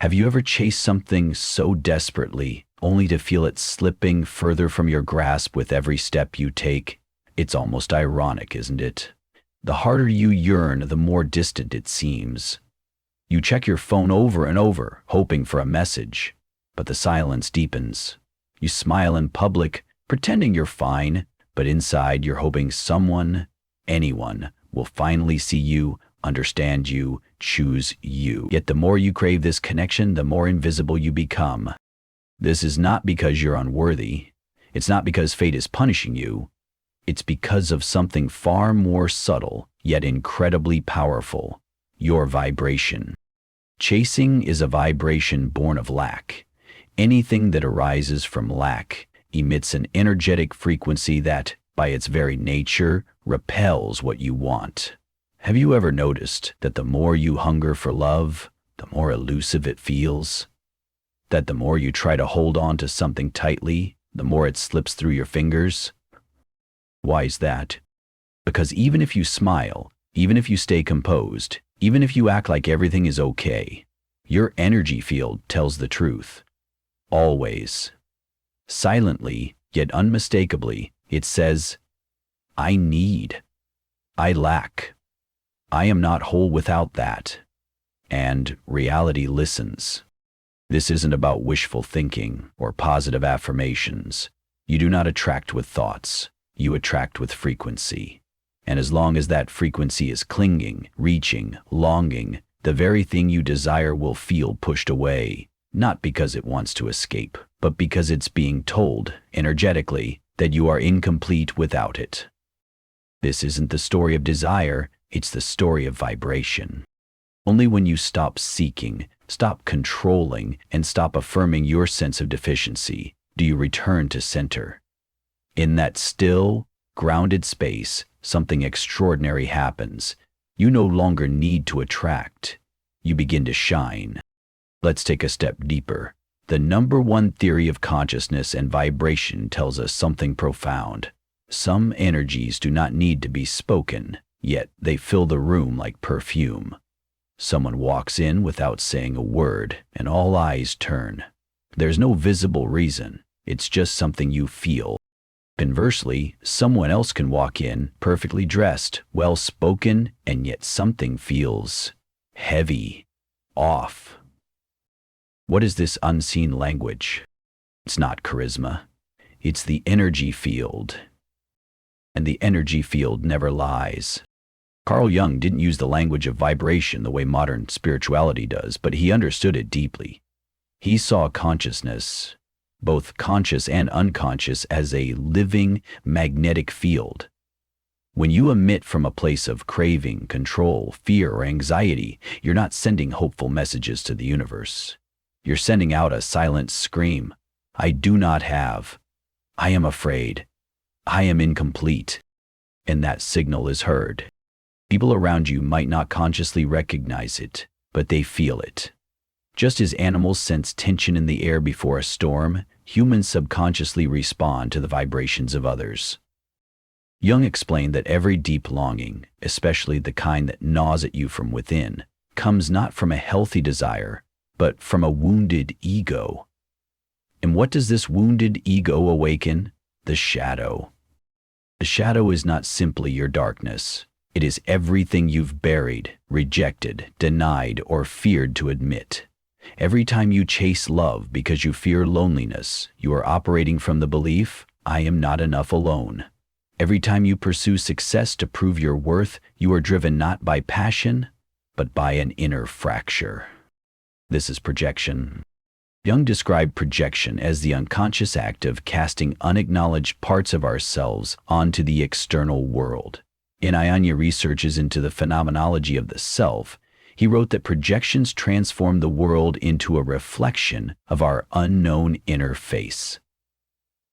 Have you ever chased something so desperately, only to feel it slipping further from your grasp with every step you take? It's almost ironic, isn't it? The harder you yearn, the more distant it seems. You check your phone over and over, hoping for a message, but the silence deepens. You smile in public, pretending you're fine, but inside you're hoping someone, anyone, will finally see you, understand you, choose you. Yet the more you crave this connection, the more invisible you become. This is not because you're unworthy. It's not because fate is punishing you. It's because of something far more subtle, yet incredibly powerful: your vibration. Chasing is a vibration born of lack. Anything that arises from lack emits an energetic frequency that, by its very nature, repels what you want. Have you ever noticed that the more you hunger for love, the more elusive it feels? That the more you try to hold on to something tightly, the more it slips through your fingers? Why is that? Because even if you smile, even if you stay composed, even if you act like everything is okay, your energy field tells the truth. Always. Silently, yet unmistakably, it says, I need. I lack. I am not whole without that. And reality listens. This isn't about wishful thinking or positive affirmations. You do not attract with thoughts. You attract with frequency. And as long as that frequency is clinging, reaching, longing, the very thing you desire will feel pushed away, not because it wants to escape, but because it's being told, energetically, that you are incomplete without it. This isn't the story of desire, it's the story of vibration. Only when you stop seeking, stop controlling, and stop affirming your sense of deficiency, do you return to center. In that still, grounded space, something extraordinary happens. You no longer need to attract. You begin to shine. Let's take a step deeper. The number one theory of consciousness and vibration tells us something profound. Some energies do not need to be spoken, yet they fill the room like perfume. Someone walks in without saying a word, and all eyes turn. There's no visible reason. It's just something you feel. Conversely, someone else can walk in, perfectly dressed, well-spoken, and yet something feels heavy, off. What is this unseen language? It's not charisma. It's the energy field. And the energy field never lies. Carl Jung didn't use the language of vibration the way modern spirituality does, but he understood it deeply. He saw consciousness, both conscious and unconscious, as a living, magnetic field. When you emit from a place of craving, control, fear, or anxiety, you're not sending hopeful messages to the universe. You're sending out a silent scream. I do not have. I am afraid. I am incomplete. And that signal is heard. People around you might not consciously recognize it, but they feel it. Just as animals sense tension in the air before a storm, humans subconsciously respond to the vibrations of others. Jung explained that every deep longing, especially the kind that gnaws at you from within, comes not from a healthy desire, but from a wounded ego. And what does this wounded ego awaken? The shadow. The shadow is not simply your darkness. It is everything you've buried, rejected, denied, or feared to admit. Every time you chase love because you fear loneliness, you are operating from the belief, I am not enough alone. Every time you pursue success to prove your worth, you are driven not by passion, but by an inner fracture. This is projection. Jung described projection as the unconscious act of casting unacknowledged parts of ourselves onto the external world. In Ianya researches into the phenomenology of the self, he wrote that projections transform the world into a reflection of our unknown inner face.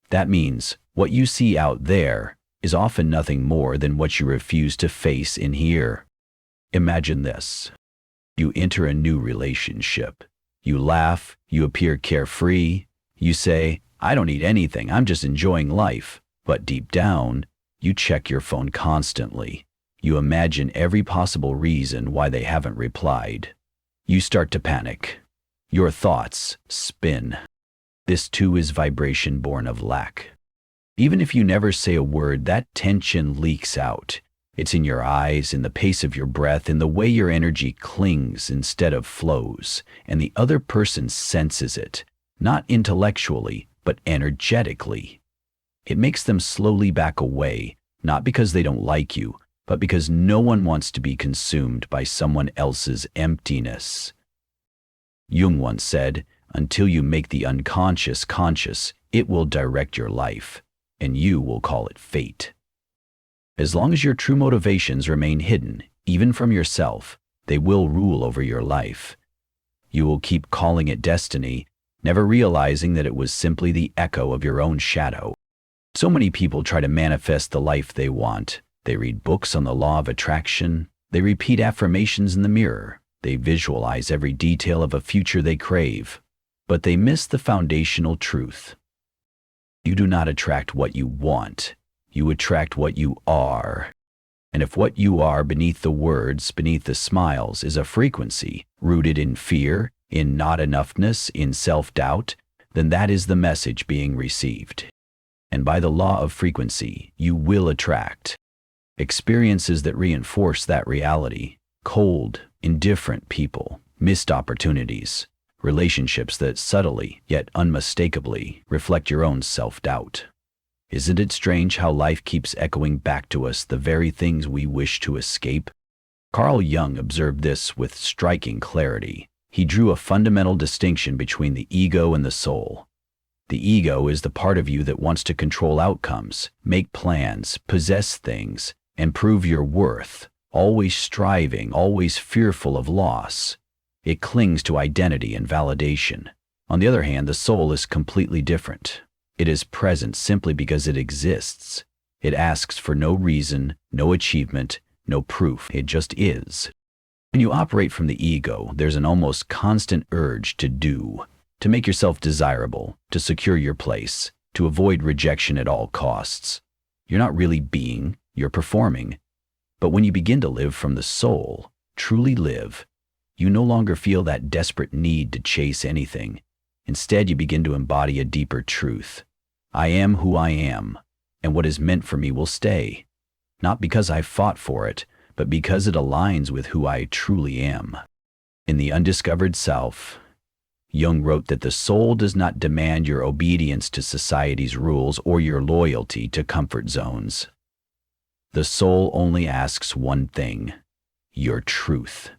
That means what you see out there is often nothing more than what you refuse to face in here. Imagine this. You enter a new relationship. You laugh, you appear carefree. You say, I don't need anything, I'm just enjoying life. But deep down, you check your phone constantly. You imagine every possible reason why they haven't replied. You start to panic. Your thoughts spin. This too is vibration born of lack. Even if you never say a word, that tension leaks out. It's in your eyes, in the pace of your breath, in the way your energy clings instead of flows, and the other person senses it, not intellectually, but energetically. It makes them slowly back away, not because they don't like you, but because no one wants to be consumed by someone else's emptiness. Jung once said, "Until you make the unconscious conscious, it will direct your life, and you will call it fate." As long as your true motivations remain hidden, even from yourself, they will rule over your life. You will keep calling it destiny, never realizing that it was simply the echo of your own shadow. So many people try to manifest the life they want. They read books on the law of attraction. They repeat affirmations in the mirror. They visualize every detail of a future they crave. But they miss the foundational truth. You do not attract what you want. You attract what you are. And if what you are beneath the words, beneath the smiles, is a frequency rooted in fear, in not enoughness, in self-doubt, then that is the message being received. And by the law of frequency, you will attract experiences that reinforce that reality: cold, indifferent people, missed opportunities, relationships that subtly, yet unmistakably, reflect your own self-doubt. Isn't it strange how life keeps echoing back to us the very things we wish to escape? Carl Jung observed this with striking clarity. He drew a fundamental distinction between the ego and the soul. The ego is the part of you that wants to control outcomes, make plans, possess things, and prove your worth, always striving, always fearful of loss. It clings to identity and validation. On the other hand, the soul is completely different. It is present simply because it exists. It asks for no reason, no achievement, no proof. It just is. When you operate from the ego, there's an almost constant urge to do, to make yourself desirable, to secure your place, to avoid rejection at all costs. You're not really being, you're performing. But when you begin to live from the soul, truly live, you no longer feel that desperate need to chase anything. Instead, you begin to embody a deeper truth. I am who I am, and what is meant for me will stay. Not because I fought for it, but because it aligns with who I truly am. In The Undiscovered Self, Jung wrote that the soul does not demand your obedience to society's rules or your loyalty to comfort zones. The soul only asks one thing: your truth.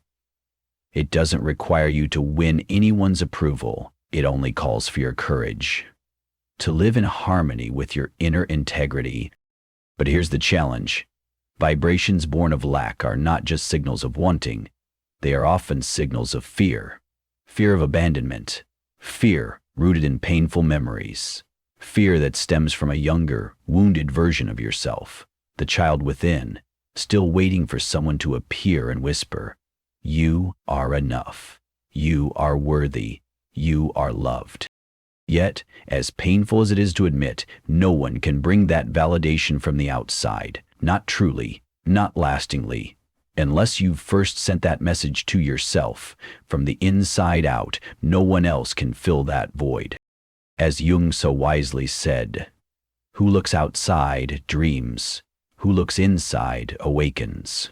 It doesn't require you to win anyone's approval. It only calls for your courage to live in harmony with your inner integrity. But here's the challenge. Vibrations born of lack are not just signals of wanting. They are often signals of fear. Fear of abandonment. Fear rooted in painful memories. Fear that stems from a younger, wounded version of yourself. The child within, still waiting for someone to appear and whisper, "You are enough. You are worthy. You are loved." Yet, as painful as it is to admit, no one can bring that validation from the outside, not truly, not lastingly, unless you've first sent that message to yourself. From the inside out, no one else can fill that void. As Jung so wisely said, "Who looks outside dreams. Who looks inside awakens."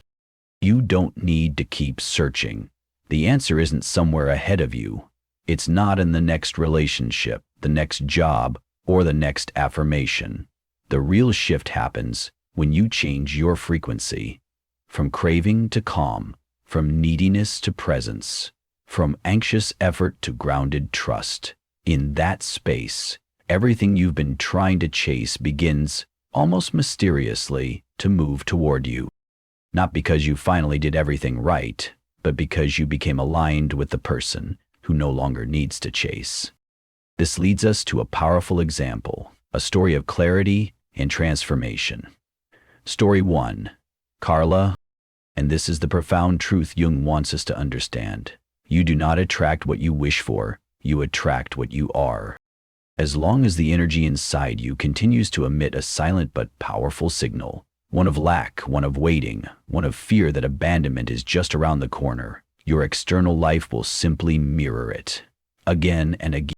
You don't need to keep searching. The answer isn't somewhere ahead of you. It's not in the next relationship, the next job, or the next affirmation. The real shift happens when you change your frequency. From craving to calm, from neediness to presence, from anxious effort to grounded trust. In that space, everything you've been trying to chase begins, almost mysteriously, to move toward you. Not because you finally did everything right, but because you became aligned with the person who no longer needs to chase. This leads us to a powerful example, a story of clarity and transformation. Story 1. Carla, and this is the profound truth Jung wants us to understand. You do not attract what you wish for, you attract what you are. As long as the energy inside you continues to emit a silent but powerful signal, one of lack, one of waiting, one of fear that abandonment is just around the corner, your external life will simply mirror it. again and again.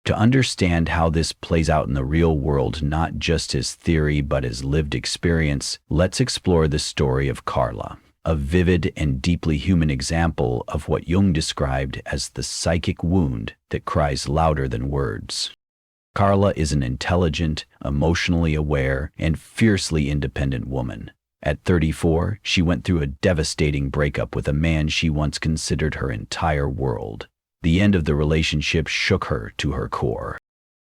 To understand how this plays out in the real world, not just as theory but as lived experience, let's explore the story of Carla, a vivid and deeply human example of what Jung described as the psychic wound that cries louder than words. Carla is an intelligent, emotionally aware, and fiercely independent woman. At 34, she went through a devastating breakup with a man she once considered her entire world. The end of the relationship shook her to her core.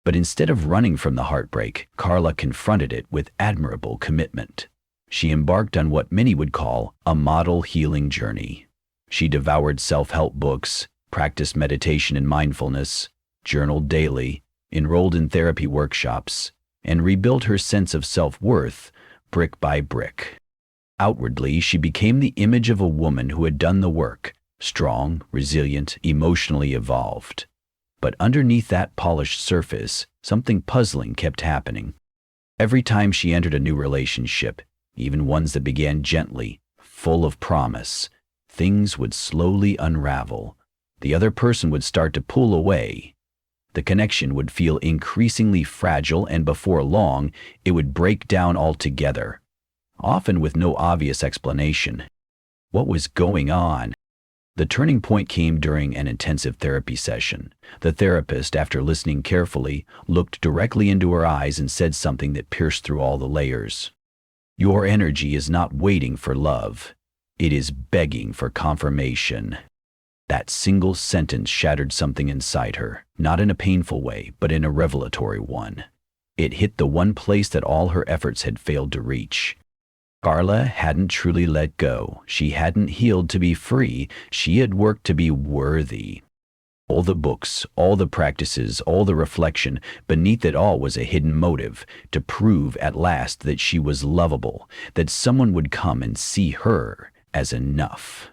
But instead of running from the heartbreak, Carla confronted it with admirable commitment. She embarked on what many would call a model healing journey. She devoured self-help books, practiced meditation and mindfulness, journaled daily, enrolled in therapy workshops, and rebuilt her sense of self-worth brick by brick. Outwardly, she became the image of a woman who had done the work, strong, resilient, emotionally evolved. But underneath that polished surface, something puzzling kept happening. Every time she entered a new relationship, even ones that began gently, full of promise, things would slowly unravel. The other person would start to pull away. The connection would feel increasingly fragile, and before long, it would break down altogether, often with no obvious explanation. What was going on? The turning point came during an intensive therapy session. The therapist, after listening carefully, looked directly into her eyes and said something that pierced through all the layers. "Your energy is not waiting for love. It is begging for confirmation." That single sentence shattered something inside her, not in a painful way, but in a revelatory one. It hit the one place that all her efforts had failed to reach. Carla hadn't truly let go. She hadn't healed to be free. She had worked to be worthy. All the books, all the practices, all the reflection, beneath it all was a hidden motive, to prove at last that she was lovable, that someone would come and see her as enough.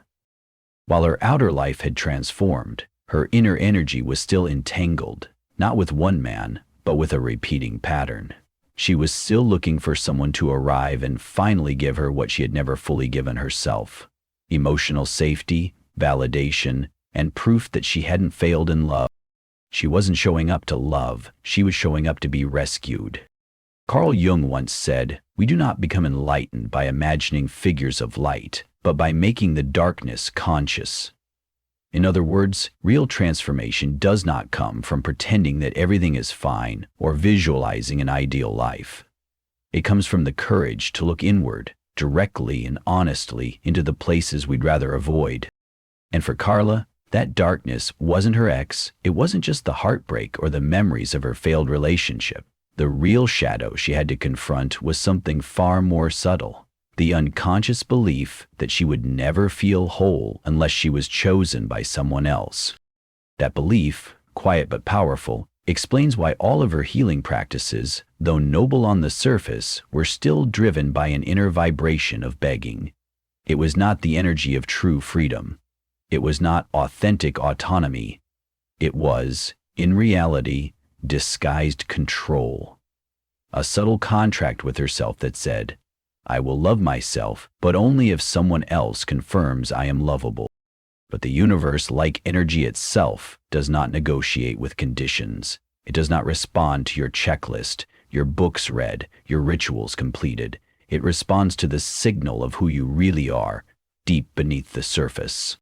While her outer life had transformed, her inner energy was still entangled, not with one man, but with a repeating pattern. She was still looking for someone to arrive and finally give her what she had never fully given herself: emotional safety, validation, and proof that she hadn't failed in love. She wasn't showing up to love, she was showing up to be rescued. Carl Jung once said, "We do not become enlightened by imagining figures of light, but by making the darkness conscious." In other words, real transformation does not come from pretending that everything is fine or visualizing an ideal life. It comes from the courage to look inward, directly and honestly, into the places we'd rather avoid. And for Carla, that darkness wasn't her ex. It wasn't just the heartbreak or the memories of her failed relationship. The real shadow she had to confront was something far more subtle: the unconscious belief that she would never feel whole unless she was chosen by someone else. That belief, quiet but powerful, explains why all of her healing practices, though noble on the surface, were still driven by an inner vibration of begging. It was not the energy of true freedom. It was not authentic autonomy. It was, in reality, disguised control. A subtle contract with herself that said, "I will love myself, but only if someone else confirms I am lovable." But the universe, like energy itself, does not negotiate with conditions. It does not respond to your checklist, your books read, your rituals completed. It responds to the signal of who you really are, deep beneath the surface.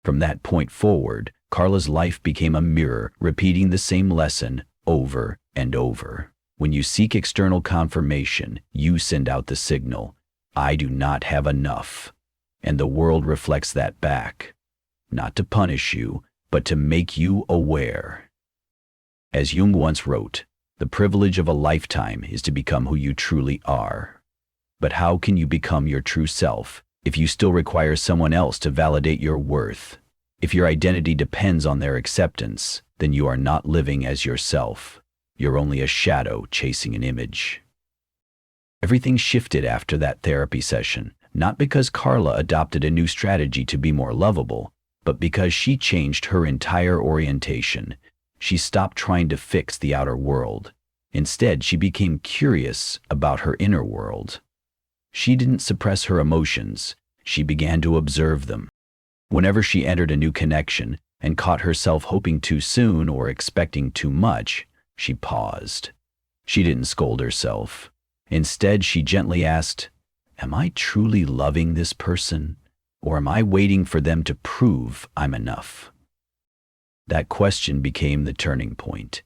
From that point forward, Carla's life became a mirror, repeating the same lesson over and over. When you seek external confirmation, you send out the signal, "I do not have enough." And the world reflects that back, not to punish you, but to make you aware. As Jung once wrote, "The privilege of a lifetime is to become who you truly are." But how can you become your true self if you still require someone else to validate your worth? If your identity depends on their acceptance, then you are not living as yourself. You're only a shadow chasing an image. Everything shifted after that therapy session, not because Carla adopted a new strategy to be more lovable, but because she changed her entire orientation. She stopped trying to fix the outer world. Instead, she became curious about her inner world. She didn't suppress her emotions. She began to observe them. Whenever she entered a new connection, and caught herself hoping too soon or expecting too much, she paused. She didn't scold herself. Instead, she gently asked, "Am I truly loving this person, or am I waiting for them to prove I'm enough?" That question became the turning point.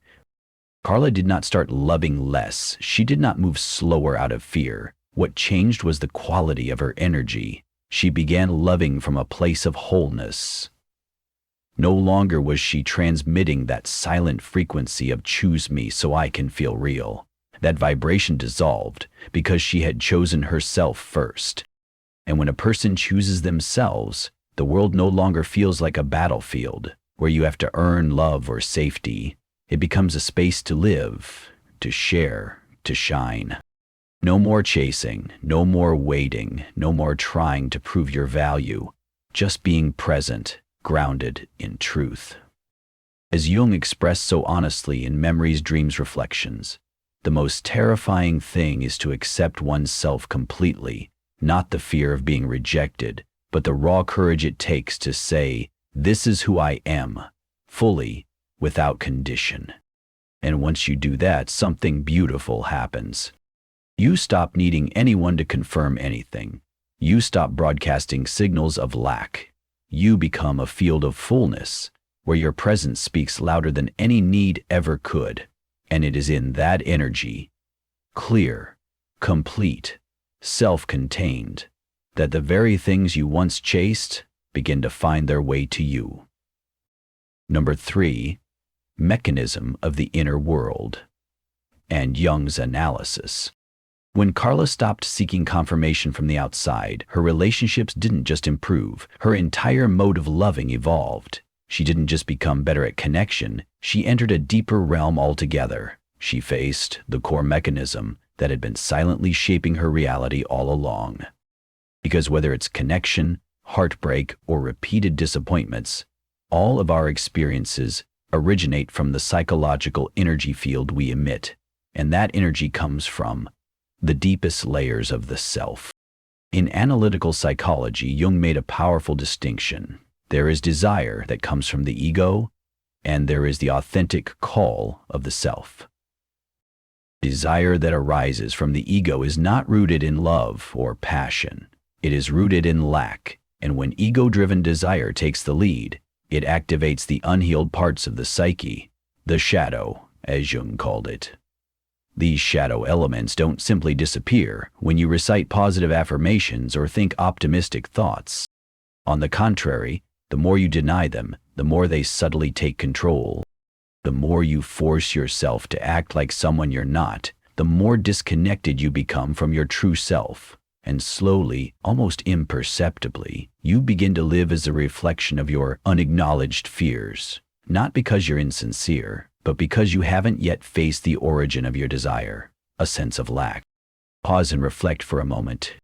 Carla did not start loving less. She did not move slower out of fear. What changed was the quality of her energy. She began loving from a place of wholeness. No longer was she transmitting that silent frequency of "choose me so I can feel real." That vibration dissolved because she had chosen herself first. And when a person chooses themselves, the world no longer feels like a battlefield where you have to earn love or safety. It becomes a space to live, to share, to shine. No more chasing, no more waiting, no more trying to prove your value, just being present, grounded in truth. As Jung expressed so honestly in Memories, Dreams, Reflections, the most terrifying thing is to accept oneself completely, not the fear of being rejected, but the raw courage it takes to say, "This is who I am," fully, without condition. And once you do that, something beautiful happens. You stop needing anyone to confirm anything. You stop broadcasting signals of lack. You become a field of fullness, where your presence speaks louder than any need ever could. And it is in that energy, clear, complete, self-contained, that the very things you once chased begin to find their way to you. Number 3, mechanism of the inner world, and Jung's analysis. When Carla stopped seeking confirmation from the outside, her relationships didn't just improve, her entire mode of loving evolved. She didn't just become better at connection, she entered a deeper realm altogether. She faced the core mechanism that had been silently shaping her reality all along. Because whether it's connection, heartbreak, or repeated disappointments, all of our experiences originate from the psychological energy field we emit, and that energy comes from the deepest layers of the self. In analytical psychology, Jung made a powerful distinction. There is desire that comes from the ego, and there is the authentic call of the self. Desire that arises from the ego is not rooted in love or passion. It is rooted in lack, and when ego-driven desire takes the lead, it activates the unhealed parts of the psyche, the shadow, as Jung called it. These shadow elements don't simply disappear when you recite positive affirmations or think optimistic thoughts. On the contrary, the more you deny them, the more they subtly take control. The more you force yourself to act like someone you're not, the more disconnected you become from your true self. And slowly, almost imperceptibly, you begin to live as a reflection of your unacknowledged fears. Not because you're insincere, but because you haven't yet faced the origin of your desire, a sense of lack. Pause and reflect for a moment.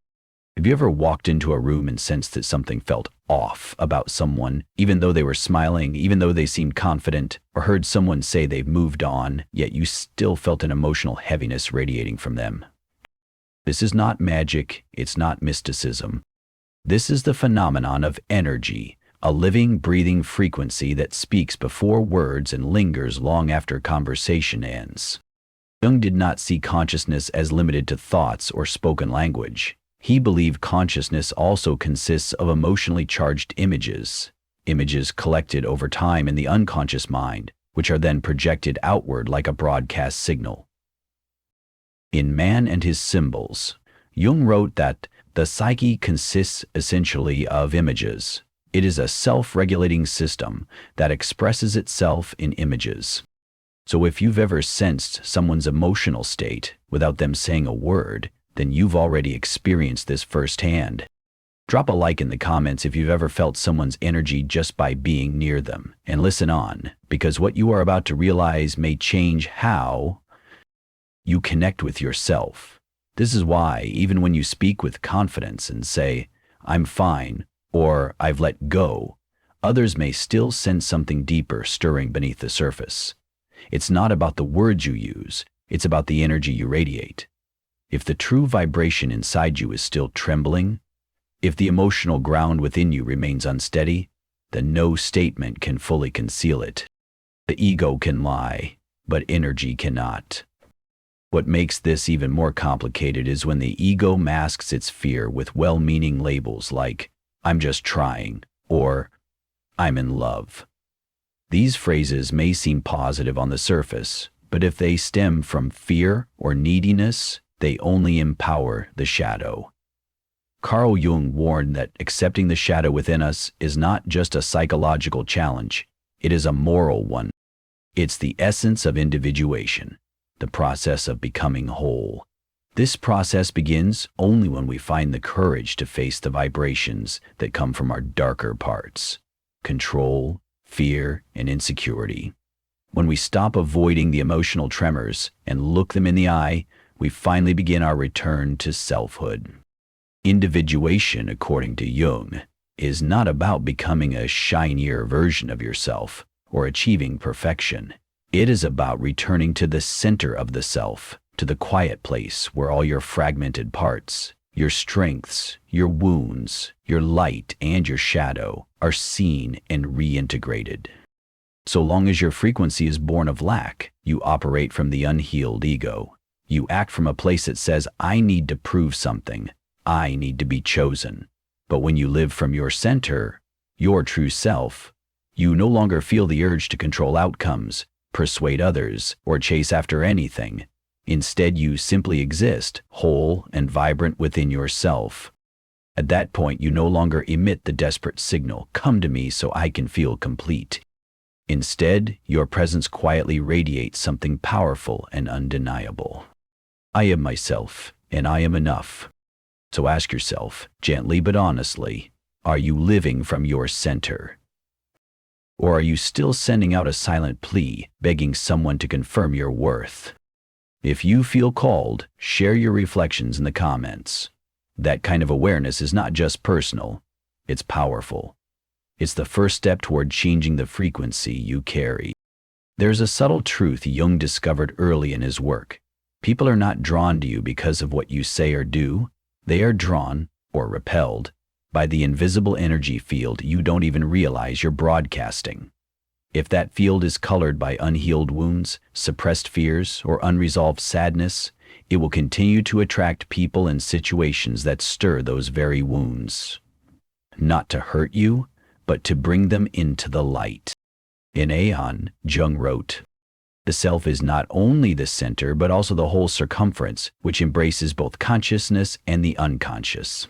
Have you ever walked into a room and sensed that something felt off about someone, even though they were smiling, even though they seemed confident, or heard someone say they've moved on, yet you still felt an emotional heaviness radiating from them? This is not magic, it's not mysticism. This is the phenomenon of energy, a living, breathing frequency that speaks before words and lingers long after conversation ends. Jung did not see consciousness as limited to thoughts or spoken language. He believed consciousness also consists of emotionally charged images, images collected over time in the unconscious mind, which are then projected outward like a broadcast signal. In Man and His Symbols, Jung wrote that the psyche consists essentially of images. It is a self-regulating system that expresses itself in images. So if you've ever sensed someone's emotional state without them saying a word, then you've already experienced this firsthand. Drop a like in the comments if you've ever felt someone's energy just by being near them. And listen on, because what you are about to realize may change how you connect with yourself. This is why, even when you speak with confidence and say, "I'm fine," or "I've let go," others may still sense something deeper stirring beneath the surface. It's not about the words you use, it's about the energy you radiate. If the true vibration inside you is still trembling, if the emotional ground within you remains unsteady, The no statement can fully conceal it. The ego can lie, but energy cannot. What makes this even more complicated is when the ego masks its fear with well-meaning labels like, "I'm just trying," or "I'm in love." These phrases may seem positive on the surface, but if they stem from fear or neediness, they only empower the shadow. Carl Jung warned that accepting the shadow within us is not just a psychological challenge, it is a moral one. It's the essence of individuation, the process of becoming whole. This process begins only when we find the courage to face the vibrations that come from our darker parts: control, fear, and insecurity. When we stop avoiding the emotional tremors and look them in the eye, we finally begin our return to selfhood. Individuation, according to Jung, is not about becoming a shinier version of yourself or achieving perfection. It is about returning to the center of the self, to the quiet place where all your fragmented parts, your strengths, your wounds, your light, and your shadow are seen and reintegrated. So long as your frequency is born of lack, you operate from the unhealed ego. You act from a place that says, "I need to prove something. I need to be chosen." But when you live from your center, your true self, you no longer feel the urge to control outcomes, persuade others, or chase after anything. Instead, you simply exist, whole and vibrant within yourself. At that point, you no longer emit the desperate signal, "Come to me so I can feel complete." Instead, your presence quietly radiates something powerful and undeniable. I am myself, and I am enough. So ask yourself, gently but honestly, are you living from your center? Or are you still sending out a silent plea, begging someone to confirm your worth? If you feel called, share your reflections in the comments. That kind of awareness is not just personal, it's powerful. It's the first step toward changing the frequency you carry. There's a subtle truth Jung discovered early in his work. People are not drawn to you because of what you say or do. They are drawn, or repelled, by the invisible energy field you don't even realize you're broadcasting. If that field is colored by unhealed wounds, suppressed fears, or unresolved sadness, it will continue to attract people and situations that stir those very wounds. Not to hurt you, but to bring them into the light. In Aeon, Jung wrote, "The self is not only the center, but also the whole circumference, which embraces both consciousness and the unconscious."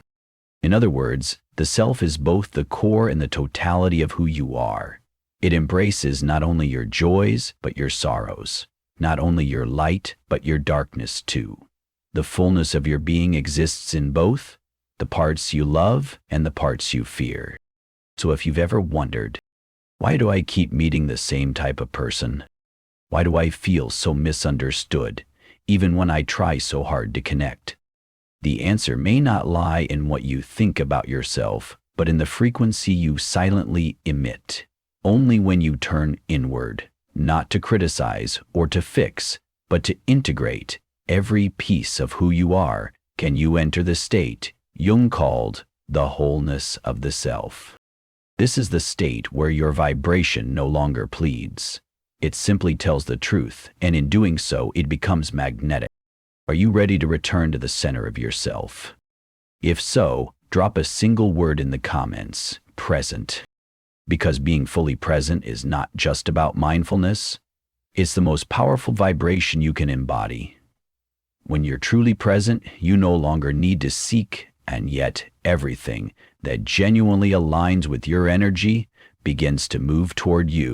In other words, the self is both the core and the totality of who you are. It embraces not only your joys, but your sorrows, not only your light, but your darkness too. The fullness of your being exists in both, the parts you love and the parts you fear. So if you've ever wondered, why do I keep meeting the same type of person? Why do I feel so misunderstood, even when I try so hard to connect? The answer may not lie in what you think about yourself, but in the frequency you silently emit. Only when you turn inward, not to criticize or to fix, but to integrate every piece of who you are, can you enter the state Jung called the wholeness of the self. This is the state where your vibration no longer pleads. It simply tells the truth, and in doing so, it becomes magnetic. Are you ready to return to the center of yourself? If so, drop a single word in the comments, present. Because being fully present is not just about mindfulness, it's the most powerful vibration you can embody. When you're truly present, you no longer need to seek, and yet everything that genuinely aligns with your energy begins to move toward you.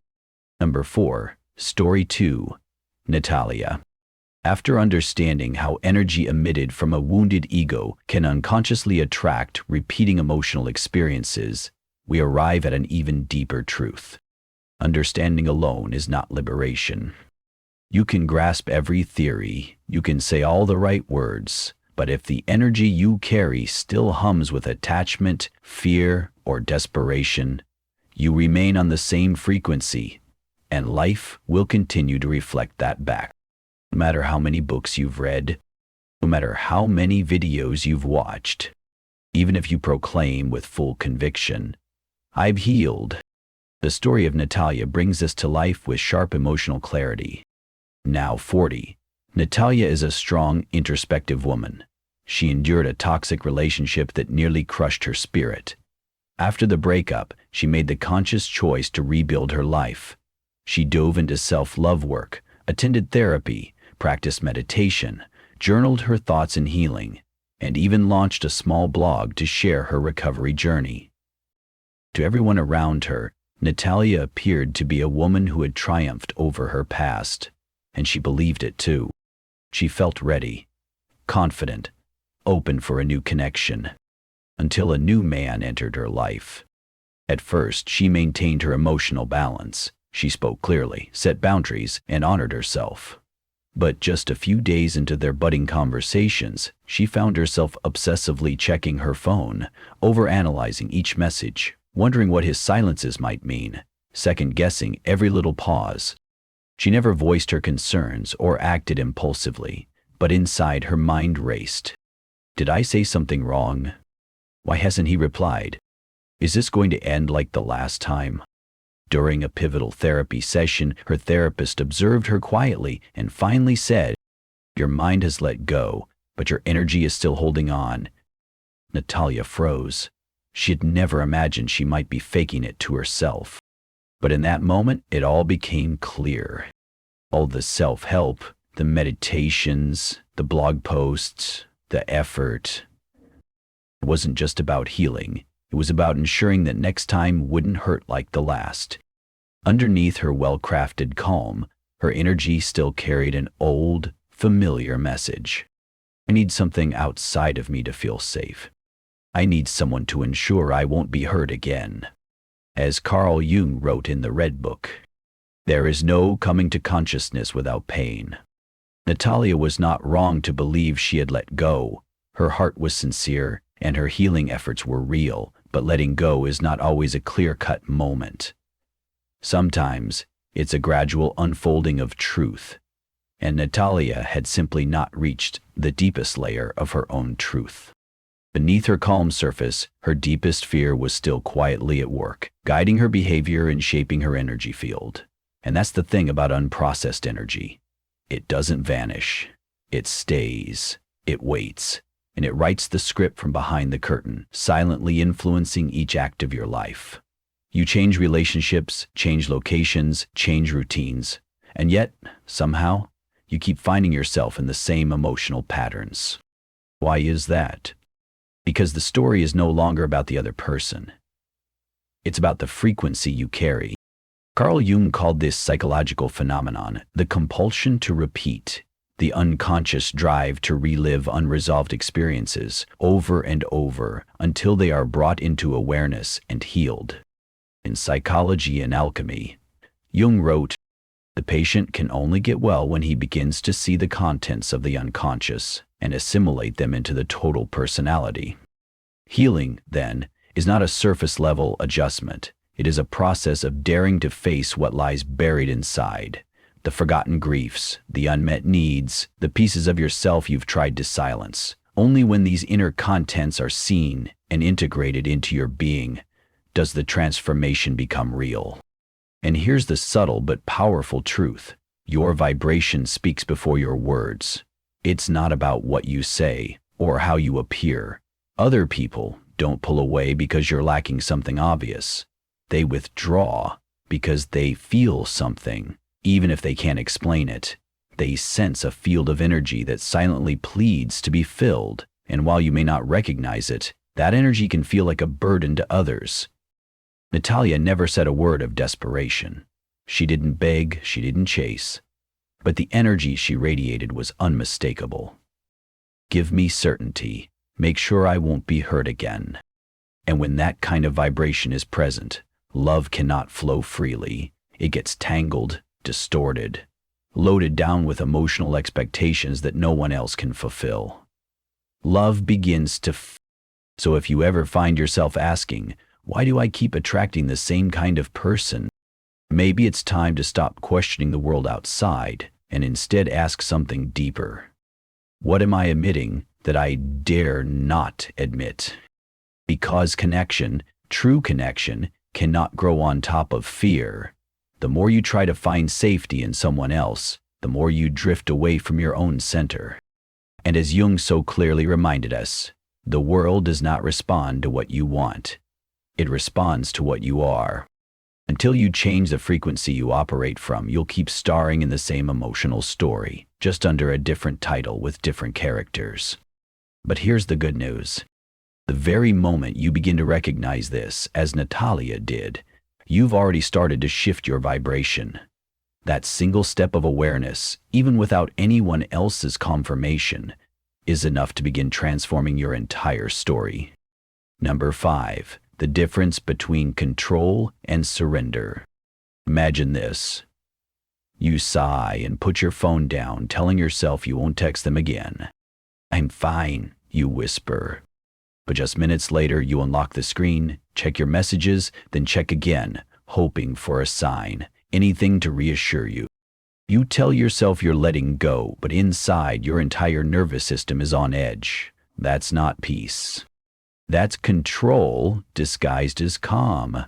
Number 4, Story 2, Natalia. After understanding how energy emitted from a wounded ego can unconsciously attract repeating emotional experiences, we arrive at an even deeper truth. Understanding alone is not liberation. You can grasp every theory, you can say all the right words, but if the energy you carry still hums with attachment, fear, or desperation, you remain on the same frequency, and life will continue to reflect that back. No matter how many books you've read, no matter how many videos you've watched, even if you proclaim with full conviction, "I've healed," The story of Natalia brings us to life with sharp emotional clarity. Now 40, Natalia is a strong, introspective woman. She endured a toxic relationship that nearly crushed her spirit. After the breakup, she made the conscious choice to rebuild her life. She dove into self-love work, attended therapy, practiced meditation, journaled her thoughts and healing, and even launched a small blog to share her recovery journey. To everyone around her, Natalia appeared to be a woman who had triumphed over her past, and she believed it too. She felt ready, confident, open for a new connection, until a new man entered her life. At first, she maintained her emotional balance. She spoke clearly, set boundaries, and honored herself. But just a few days into their budding conversations, she found herself obsessively checking her phone, overanalyzing each message, wondering what his silences might mean, second-guessing every little pause. She never voiced her concerns or acted impulsively, but inside her mind raced. Did I say something wrong? Why hasn't he replied? Is this going to end like the last time? During a pivotal therapy session, her therapist observed her quietly and finally said, "Your mind has let go, but your energy is still holding on." Natalia froze. She had never imagined she might be faking it to herself. But in that moment, it all became clear. All the self-help, the meditations, the blog posts, the effort, it wasn't just about healing. It was about ensuring that next time wouldn't hurt like the last. Underneath her well-crafted calm, her energy still carried an old, familiar message. I need something outside of me to feel safe. I need someone to ensure I won't be hurt again. As Carl Jung wrote in the Red Book, there is no coming to consciousness without pain. Natalia was not wrong to believe she had let go. Her heart was sincere, and her healing efforts were real, but letting go is not always a clear-cut moment. Sometimes, it's a gradual unfolding of truth, and Natalia had simply not reached the deepest layer of her own truth. Beneath her calm surface, her deepest fear was still quietly at work, guiding her behavior and shaping her energy field. And that's the thing about unprocessed energy. It doesn't vanish. It stays. It waits. And it writes the script from behind the curtain, silently influencing each act of your life. You change relationships, change locations, change routines, and yet, somehow, you keep finding yourself in the same emotional patterns. Why is that? Because the story is no longer about the other person. It's about the frequency you carry. Carl Jung called this psychological phenomenon the compulsion to repeat, the unconscious drive to relive unresolved experiences over and over until they are brought into awareness and healed. In Psychology and Alchemy, Jung wrote, "The patient can only get well when he begins to see the contents of the unconscious and assimilate them into the total personality." Healing, then, is not a surface-level adjustment. It is a process of daring to face what lies buried inside. The forgotten griefs, the unmet needs, the pieces of yourself you've tried to silence. Only when these inner contents are seen and integrated into your being does the transformation become real. And here's the subtle but powerful truth. Your vibration speaks before your words. It's not about what you say or how you appear. Other people don't pull away because you're lacking something obvious. They withdraw because they feel something. Even if they can't explain it, they sense a field of energy that silently pleads to be filled, and while you may not recognize it, that energy can feel like a burden to others. Natalia never said a word of desperation. She didn't beg, she didn't chase, but the energy she radiated was unmistakable. Give me certainty, make sure I won't be hurt again. And when that kind of vibration is present, love cannot flow freely. It gets tangled, distorted, loaded down with emotional expectations that no one else can fulfill. Love begins to So if you ever find yourself asking, why do I keep attracting the same kind of person? Maybe it's time to stop questioning the world outside and instead ask something deeper. What am I emitting that I dare not admit? Because connection, true connection, cannot grow on top of fear. The more you try to find safety in someone else, the more you drift away from your own center. And as Jung so clearly reminded us, the world does not respond to what you want. It responds to what you are. Until you change the frequency you operate from, you'll keep starring in the same emotional story, just under a different title with different characters. But here's the good news. The very moment you begin to recognize this, as Natalia did, you've already started to shift your vibration. That single step of awareness, even without anyone else's confirmation, is enough to begin transforming your entire story. Number 5. The difference between control and surrender. Imagine this. You sigh and put your phone down, telling yourself you won't text them again. "I'm fine," you whisper. But just minutes later, you unlock the screen, check your messages, then check again, hoping for a sign, anything to reassure you. You tell yourself you're letting go, but inside your entire nervous system is on edge. That's not peace. That's control disguised as calm.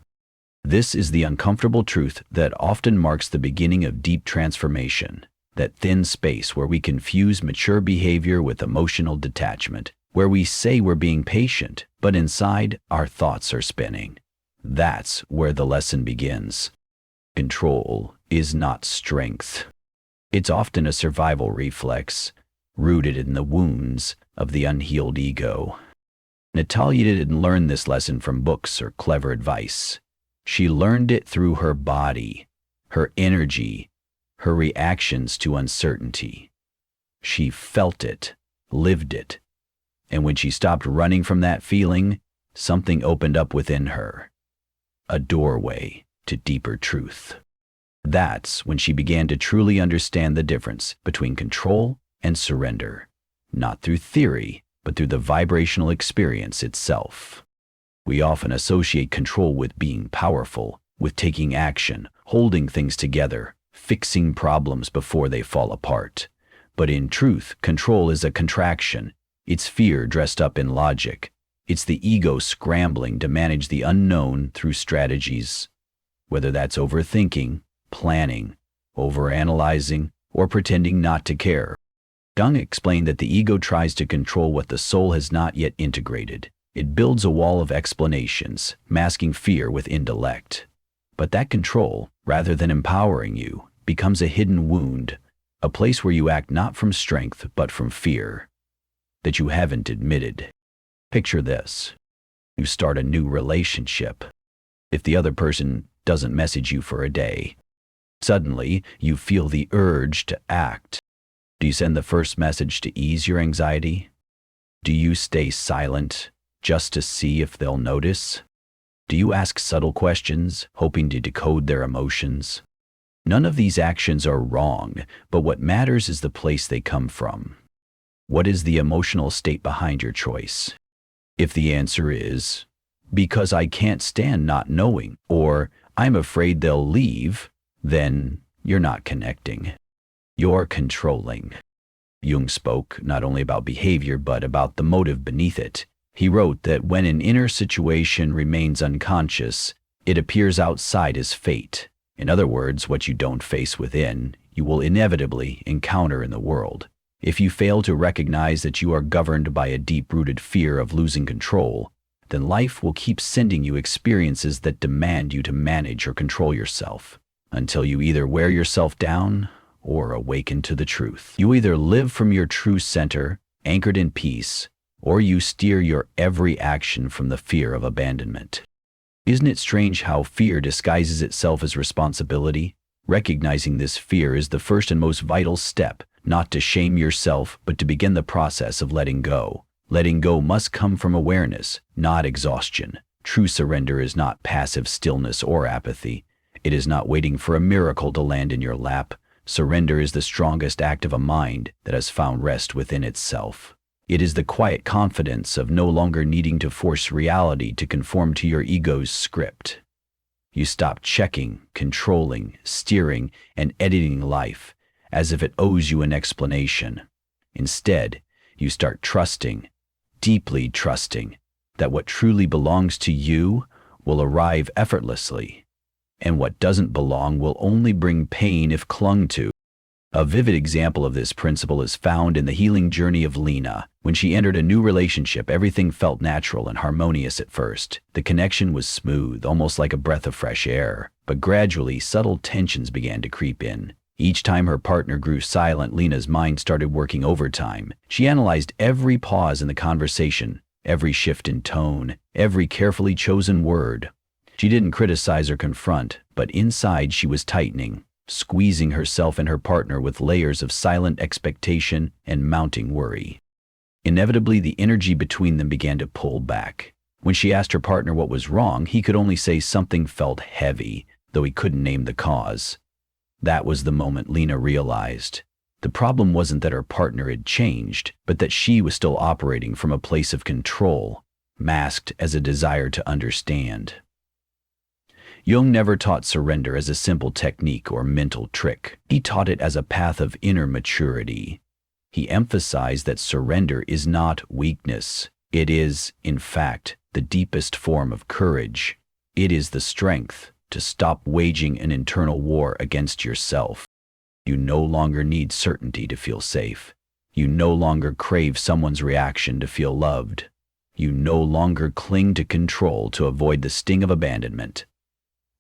This is the uncomfortable truth that often marks the beginning of deep transformation, that thin space where we confuse mature behavior with emotional detachment, where we say we're being patient, but inside our thoughts are spinning. That's where the lesson begins. Control is not strength. It's often a survival reflex, rooted in the wounds of the unhealed ego. Natalia didn't learn this lesson from books or clever advice. She learned it through her body, her energy, her reactions to uncertainty. She felt it, lived it, and when she stopped running from that feeling, something opened up within her. A doorway to deeper truth. That's when she began to truly understand the difference between control and surrender, not through theory, but through the vibrational experience itself. We often associate control with being powerful, with taking action, holding things together, fixing problems before they fall apart. But in truth, control is a contraction. It's fear dressed up in logic. It's the ego scrambling to manage the unknown through strategies. Whether that's overthinking, planning, overanalyzing, or pretending not to care. Jung explained that the ego tries to control what the soul has not yet integrated. It builds a wall of explanations, masking fear with intellect. But that control, rather than empowering you, becomes a hidden wound, a place where you act not from strength but from fear that you haven't admitted. Picture this. You start a new relationship. If the other person doesn't message you for a day, suddenly you feel the urge to act. Do you send the first message to ease your anxiety? Do you stay silent just to see if they'll notice? Do you ask subtle questions, hoping to decode their emotions? None of these actions are wrong, but what matters is the place they come from. What is the emotional state behind your choice? If the answer is, "Because I can't stand not knowing," or "I'm afraid they'll leave," then you're not connecting. You're controlling. Jung spoke not only about behavior, but about the motive beneath it. He wrote that when an inner situation remains unconscious, it appears outside as fate. In other words, what you don't face within, you will inevitably encounter in the world. If you fail to recognize that you are governed by a deep-rooted fear of losing control, then life will keep sending you experiences that demand you to manage or control yourself, until you either wear yourself down or awaken to the truth. You either live from your true center, anchored in peace, or you steer your every action from the fear of abandonment. Isn't it strange how fear disguises itself as responsibility? Recognizing this fear is the first and most vital step, not to shame yourself, but to begin the process of letting go. Letting go must come from awareness, not exhaustion. True surrender is not passive stillness or apathy. It is not waiting for a miracle to land in your lap. Surrender is the strongest act of a mind that has found rest within itself. It is the quiet confidence of no longer needing to force reality to conform to your ego's script. You stop checking, controlling, steering, and editing life as if it owes you an explanation. Instead, you start trusting, deeply trusting, that what truly belongs to you will arrive effortlessly, and what doesn't belong will only bring pain if clung to. A vivid example of this principle is found in the healing journey of Lena. When she entered a new relationship, everything felt natural and harmonious at first. The connection was smooth, almost like a breath of fresh air. But gradually, subtle tensions began to creep in. Each time her partner grew silent, Lena's mind started working overtime. She analyzed every pause in the conversation, every shift in tone, every carefully chosen word. She didn't criticize or confront, but inside she was tightening, squeezing herself and her partner with layers of silent expectation and mounting worry. Inevitably, the energy between them began to pull back. When she asked her partner what was wrong, he could only say something felt heavy, though he couldn't name the cause. That was the moment Lena realized. The problem wasn't that her partner had changed, but that she was still operating from a place of control, masked as a desire to understand. Jung never taught surrender as a simple technique or mental trick. He taught it as a path of inner maturity. He emphasized that surrender is not weakness. It is, in fact, the deepest form of courage. It is the strength to stop waging an internal war against yourself. You no longer need certainty to feel safe. You no longer crave someone's reaction to feel loved. You no longer cling to control to avoid the sting of abandonment.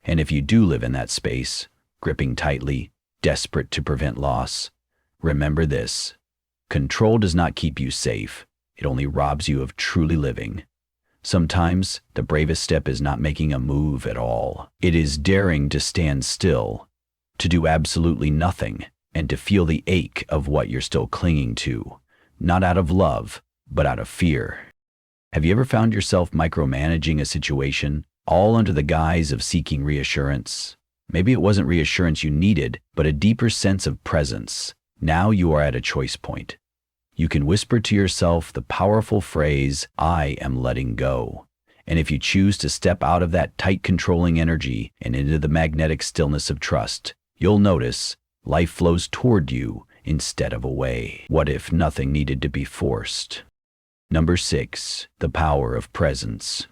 And if you do live in that space, gripping tightly, desperate to prevent loss, remember this: control does not keep you safe. It only robs you of truly living. Sometimes, the bravest step is not making a move at all. It is daring to stand still, to do absolutely nothing, and to feel the ache of what you're still clinging to, not out of love, but out of fear. Have you ever found yourself micromanaging a situation, all under the guise of seeking reassurance? Maybe it wasn't reassurance you needed, but a deeper sense of presence. Now you are at a choice point. You can whisper to yourself the powerful phrase, "I am letting go." And if you choose to step out of that tight controlling energy and into the magnetic stillness of trust, you'll notice life flows toward you instead of away. What if nothing needed to be forced? Number 6, the power of presence.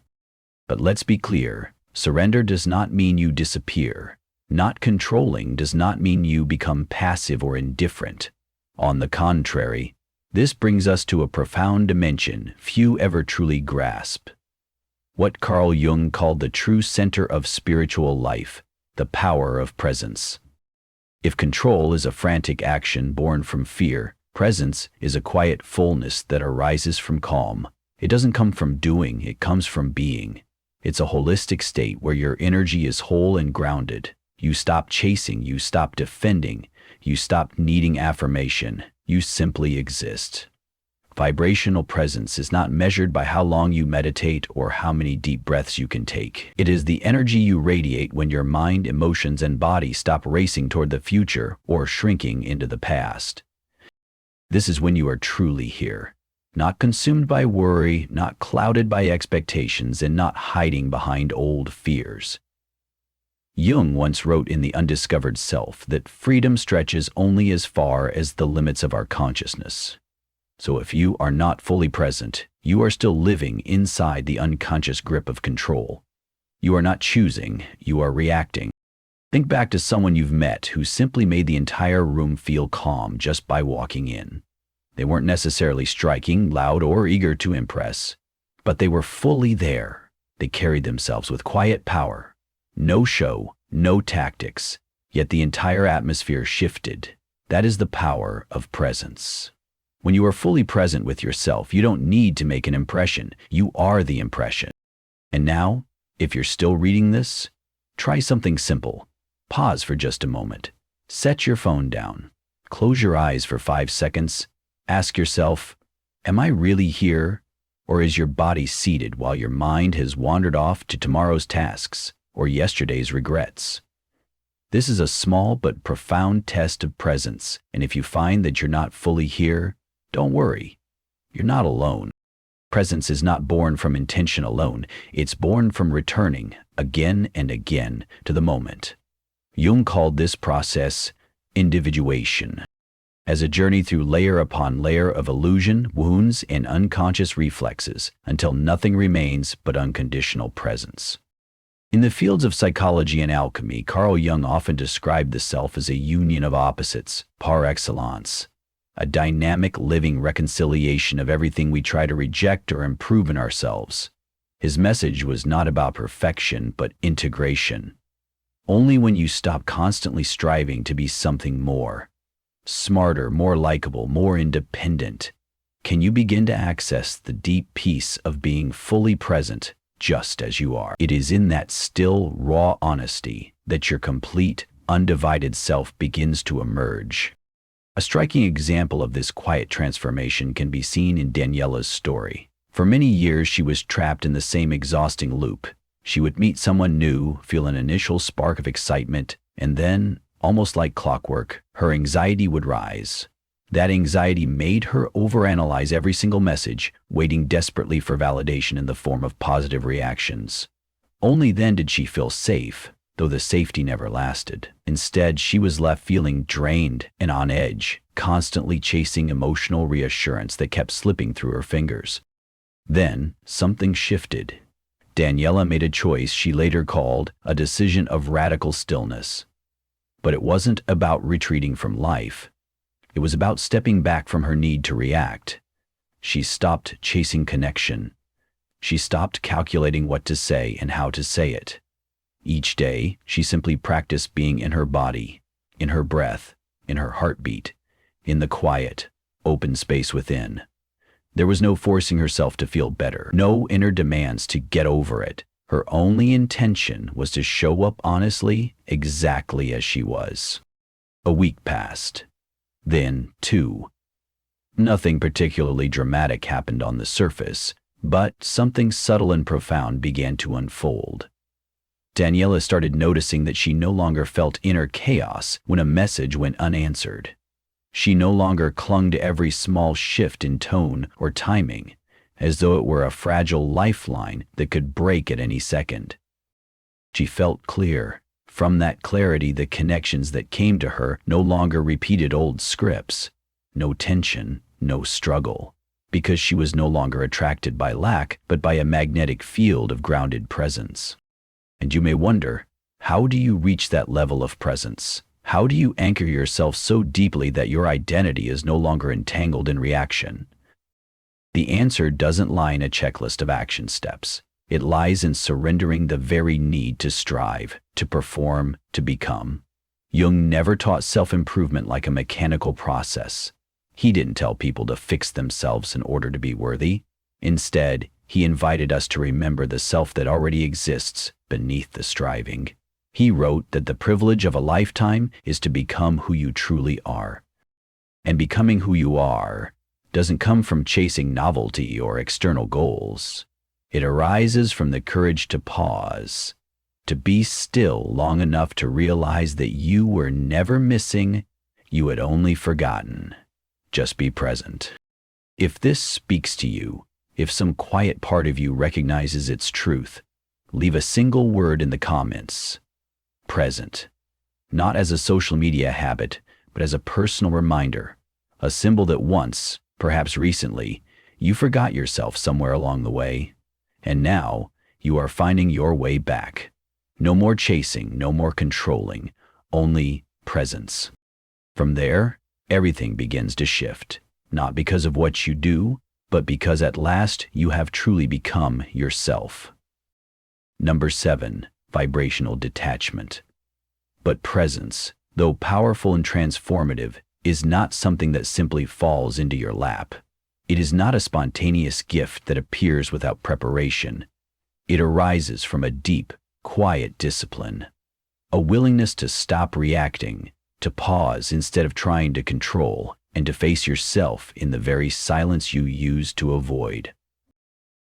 But let's be clear, surrender does not mean you disappear. Not controlling does not mean you become passive or indifferent. On the contrary, this brings us to a profound dimension few ever truly grasp. What Carl Jung called the true center of spiritual life, the power of presence. If control is a frantic action born from fear, presence is a quiet fullness that arises from calm. It doesn't come from doing, it comes from being. It's a holistic state where your energy is whole and grounded. You stop chasing, you stop defending, you stop needing affirmation. You simply exist. Vibrational presence is not measured by how long you meditate or how many deep breaths you can take. It is the energy you radiate when your mind, emotions, and body stop racing toward the future or shrinking into the past. This is when you are truly here, not consumed by worry, not clouded by expectations, and not hiding behind old fears. Jung once wrote in The Undiscovered Self that freedom stretches only as far as the limits of our consciousness. So if you are not fully present, you are still living inside the unconscious grip of control. You are not choosing, you are reacting. Think back to someone you've met who simply made the entire room feel calm just by walking in. They weren't necessarily striking, loud, or eager to impress, but they were fully there. They carried themselves with quiet power. No show, no tactics, yet the entire atmosphere shifted. That is the power of presence. When you are fully present with yourself, you don't need to make an impression. You are the impression. And now, if you're still reading this, try something simple. Pause for just a moment. Set your phone down. Close your eyes for 5 seconds. Ask yourself, am I really here? Or is your body seated while your mind has wandered off to tomorrow's tasks or yesterday's regrets? This is a small but profound test of presence, and if you find that you're not fully here, don't worry. You're not alone. Presence is not born from intention alone. It's born from returning again and again to the moment. Jung called this process individuation. As a journey through layer upon layer of illusion, wounds, and unconscious reflexes, until nothing remains but unconditional presence. In the fields of psychology and alchemy, Carl Jung often described the self as a union of opposites, par excellence, a dynamic, living reconciliation of everything we try to reject or improve in ourselves. His message was not about perfection, but integration. Only when you stop constantly striving to be something more, smarter, more likable, more independent, can you begin to access the deep peace of being fully present just as you are. It is in that still, raw honesty that your complete, undivided self begins to emerge. A striking example of this quiet transformation can be seen in Daniela's story. For many years, she was trapped in the same exhausting loop. She would meet someone new, feel an initial spark of excitement, and then, almost like clockwork, her anxiety would rise. That anxiety made her overanalyze every single message, waiting desperately for validation in the form of positive reactions. Only then did she feel safe, though the safety never lasted. Instead, she was left feeling drained and on edge, constantly chasing emotional reassurance that kept slipping through her fingers. Then, something shifted. Daniela made a choice she later called a decision of radical stillness. But it wasn't about retreating from life. It was about stepping back from her need to react. She stopped chasing connection. She stopped calculating what to say and how to say it. Each day, she simply practiced being in her body, in her breath, in her heartbeat, in the quiet, open space within. There was no forcing herself to feel better, no inner demands to get over it. Her only intention was to show up honestly, exactly as she was. A week passed. Then, 2. Nothing particularly dramatic happened on the surface, but something subtle and profound began to unfold. Daniela started noticing that she no longer felt inner chaos when a message went unanswered. She no longer clung to every small shift in tone or timing, as though it were a fragile lifeline that could break at any second. She felt clear. From that clarity, the connections that came to her no longer repeated old scripts. No tension, no struggle, because she was no longer attracted by lack, but by a magnetic field of grounded presence. And you may wonder, how do you reach that level of presence? How do you anchor yourself so deeply that your identity is no longer entangled in reaction? The answer doesn't lie in a checklist of action steps. It lies in surrendering the very need to strive, to perform, to become. Jung never taught self-improvement like a mechanical process. He didn't tell people to fix themselves in order to be worthy. Instead, he invited us to remember the self that already exists beneath the striving. He wrote that the privilege of a lifetime is to become who you truly are. And becoming who you are doesn't come from chasing novelty or external goals. It arises from the courage to pause, to be still long enough to realize that you were never missing, you had only forgotten. Just be present. If this speaks to you, if some quiet part of you recognizes its truth, leave a single word in the comments. Present. Not as a social media habit, but as a personal reminder, a symbol that once, perhaps recently, you forgot yourself somewhere along the way. And now, you are finding your way back. No more chasing, no more controlling, only presence. From there, everything begins to shift, not because of what you do, but because at last you have truly become yourself. Number 7, vibrational detachment. But presence, though powerful and transformative, is not something that simply falls into your lap. It is not a spontaneous gift that appears without preparation. It arises from a deep, quiet discipline, a willingness to stop reacting, to pause instead of trying to control, and to face yourself in the very silence you used to avoid.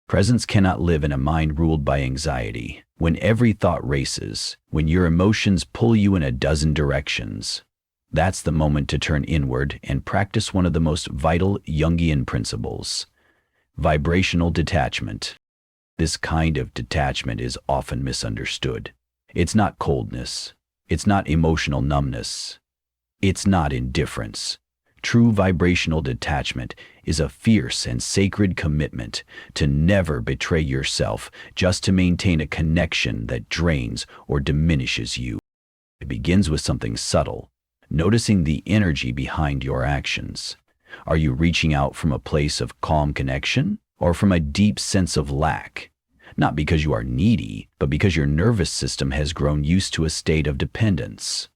Presence cannot live in a mind ruled by anxiety, when every thought races, when your emotions pull you in a dozen directions. That's the moment to turn inward and practice one of the most vital Jungian principles, vibrational detachment. This kind of detachment is often misunderstood. It's not coldness. It's not emotional numbness. It's not indifference. True vibrational detachment is a fierce and sacred commitment to never betray yourself just to maintain a connection that drains or diminishes you. It begins with something subtle, noticing the energy behind your actions. Are you reaching out from a place of calm connection or from a deep sense of lack? Not because you are needy, but because your nervous system has grown used to a state of dependence.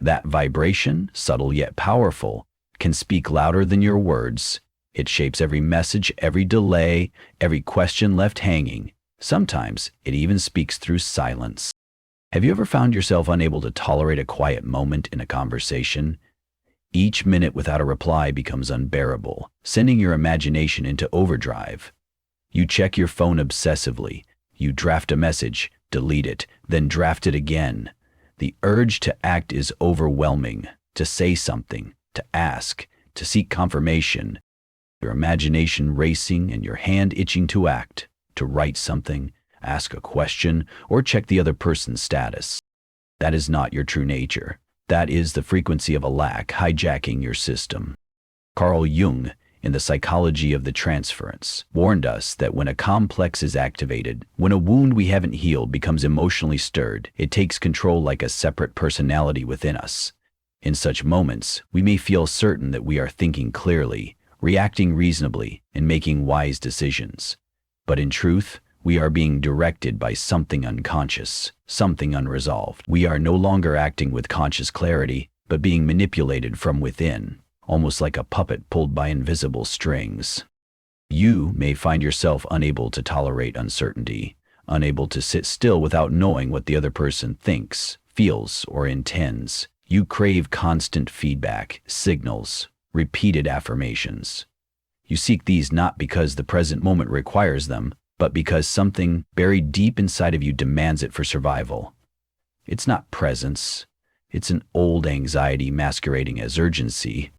That vibration, subtle yet powerful, can speak louder than your words. It shapes every message, every delay, every question left hanging. Sometimes it even speaks through silence. Have you ever found yourself unable to tolerate a quiet moment in a conversation? Each minute without a reply becomes unbearable, sending your imagination into overdrive. You check your phone obsessively. You draft a message, delete it, then draft it again. The urge to act is overwhelming, to say something, to ask, to seek confirmation. Your imagination racing and your hand itching to act, to write something, ask a question, or check the other person's status. That is not your true nature. That is the frequency of a lack hijacking your system. Carl Jung, in The Psychology of the Transference, warned us that when a complex is activated, when a wound we haven't healed becomes emotionally stirred, it takes control like a separate personality within us. In such moments, we may feel certain that we are thinking clearly, reacting reasonably, and making wise decisions. But in truth, we are being directed by something unconscious, something unresolved. We are no longer acting with conscious clarity, but being manipulated from within, almost like a puppet pulled by invisible strings. You may find yourself unable to tolerate uncertainty, unable to sit still without knowing what the other person thinks, feels, or intends. You crave constant feedback, signals, repeated affirmations. You seek these not because the present moment requires them, but because something buried deep inside of you demands it for survival. It's not presence. It's an old anxiety masquerading as urgency.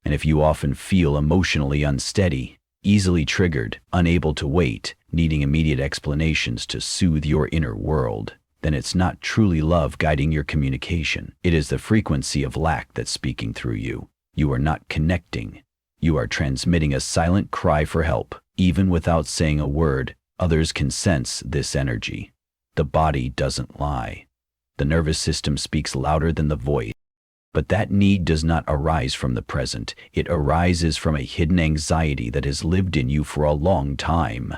And if you often feel emotionally unsteady, easily triggered, unable to wait, needing immediate explanations to soothe your inner world, then it's not truly love guiding your communication. It is the frequency of lack that's speaking through you. You are not connecting. You are transmitting a silent cry for help. Even without saying a word, others can sense this energy. The body doesn't lie. The nervous system speaks louder than the voice. But that need does not arise from the present. It arises from a hidden anxiety that has lived in you for a long time.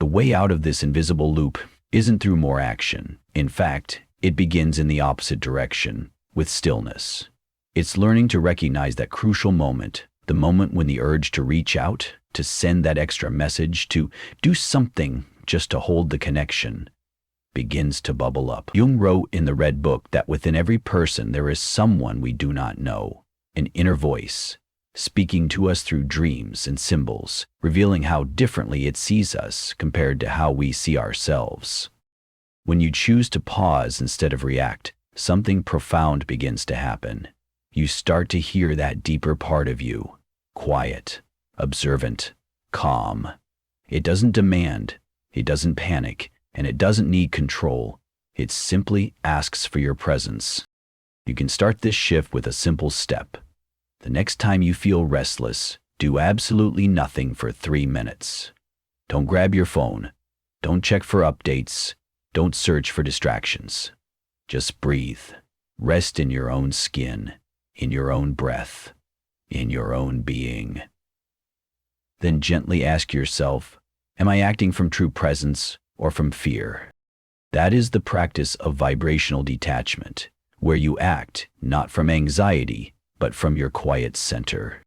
The way out of this invisible loop isn't through more action. In fact, it begins in the opposite direction, with stillness. It's learning to recognize that crucial moment, the moment when the urge to reach out, to send that extra message, to do something just to hold the connection, begins to bubble up. Jung wrote in the Red Book that within every person there is someone we do not know, an inner voice, speaking to us through dreams and symbols, revealing how differently it sees us compared to how we see ourselves. When you choose to pause instead of react, something profound begins to happen. You start to hear that deeper part of you, quiet, observant, calm. It doesn't demand, it doesn't panic, and it doesn't need control. It simply asks for your presence. You can start this shift with a simple step. The next time you feel restless, do absolutely nothing for 3 minutes. Don't grab your phone. Don't check for updates. Don't search for distractions. Just breathe. Rest in your own skin, in your own breath, in your own being. Then gently ask yourself, am I acting from true presence or from fear? That is the practice of vibrational detachment, where you act not from anxiety, but from your quiet center.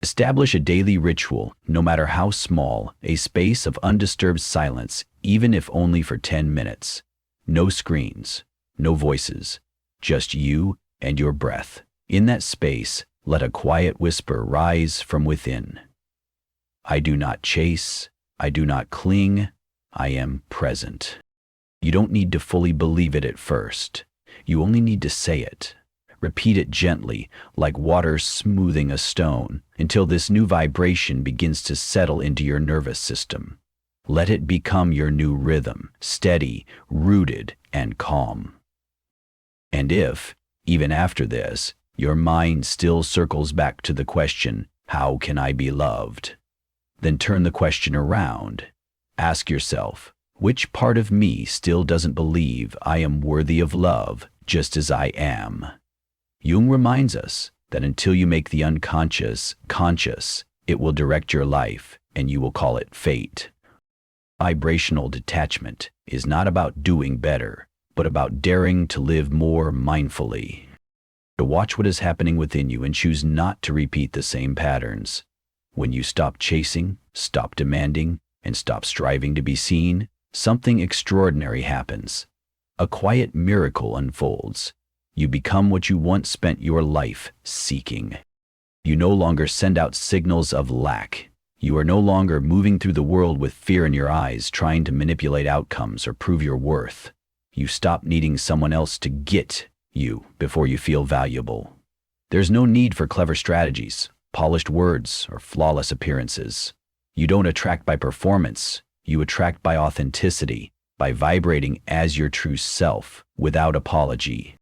Establish a daily ritual, no matter how small, a space of undisturbed silence, even if only for 10 minutes. No screens, no voices, just you and your breath. In that space, let a quiet whisper rise from within. I do not chase, I do not cling, I am present. You don't need to fully believe it at first. You only need to say it. Repeat it gently, like water smoothing a stone, until this new vibration begins to settle into your nervous system. Let it become your new rhythm, steady, rooted, and calm. And if, even after this, Your mind still circles back to the question, how can I be loved? Then turn the question around. Ask yourself, which part of me still doesn't believe I am worthy of love just as I am? Jung reminds us that until you make the unconscious conscious, it will direct your life, and you will call it fate. Vibrational detachment is not about doing better, but about daring to live more mindfully. To watch what is happening within you and choose not to repeat the same patterns. When you stop chasing, stop demanding, and stop striving to be seen, something extraordinary happens. A quiet miracle unfolds. You become what you once spent your life seeking. You no longer send out signals of lack. You are no longer moving through the world with fear in your eyes, trying to manipulate outcomes or prove your worth. You stop needing someone else to get you before you feel valuable. There's no need for clever strategies, polished words, or flawless appearances. You don't attract by performance. You attract by authenticity, by vibrating as your true self, without apology.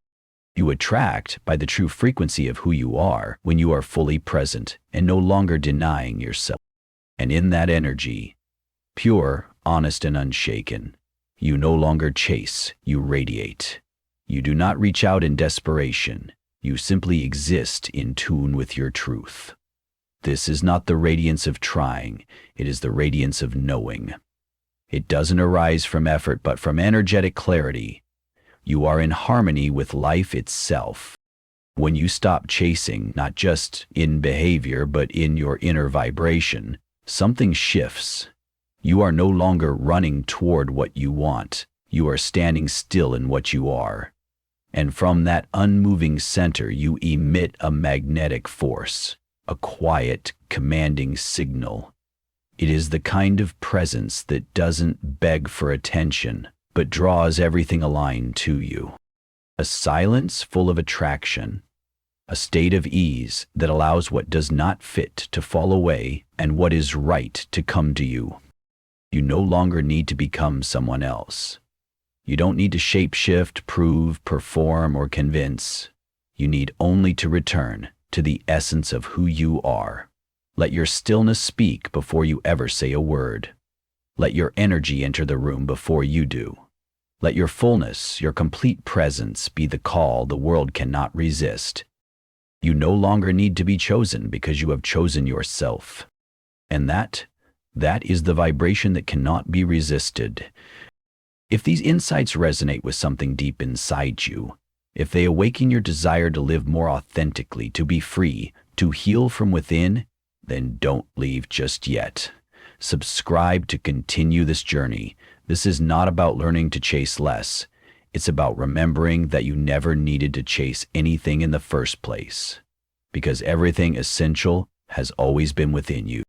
You attract by the true frequency of who you are when you are fully present and no longer denying yourself. And in that energy, pure, honest, and unshaken, you no longer chase, you radiate. You do not reach out in desperation. You simply exist in tune with your truth. This is not the radiance of trying, it is the radiance of knowing. It doesn't arise from effort, but from energetic clarity. You are in harmony with life itself. When you stop chasing, not just in behavior, but in your inner vibration, something shifts. You are no longer running toward what you want. You are standing still in what you are. And from that unmoving center, you emit a magnetic force, a quiet, commanding signal. It is the kind of presence that doesn't beg for attention, but draws everything aligned to you. A silence full of attraction, a state of ease that allows what does not fit to fall away and what is right to come to you. You no longer need to become someone else. You don't need to shapeshift, prove, perform, or convince. You need only to return to the essence of who you are. Let your stillness speak before you ever say a word. Let your energy enter the room before you do. Let your fullness, your complete presence be the call the world cannot resist. You no longer need to be chosen because you have chosen yourself. And that is the vibration that cannot be resisted. If these insights resonate with something deep inside you, if they awaken your desire to live more authentically, to be free, to heal from within, then don't leave just yet. Subscribe to continue this journey. This is not about learning to chase less. It's about remembering that you never needed to chase anything in the first place, because everything essential has always been within you.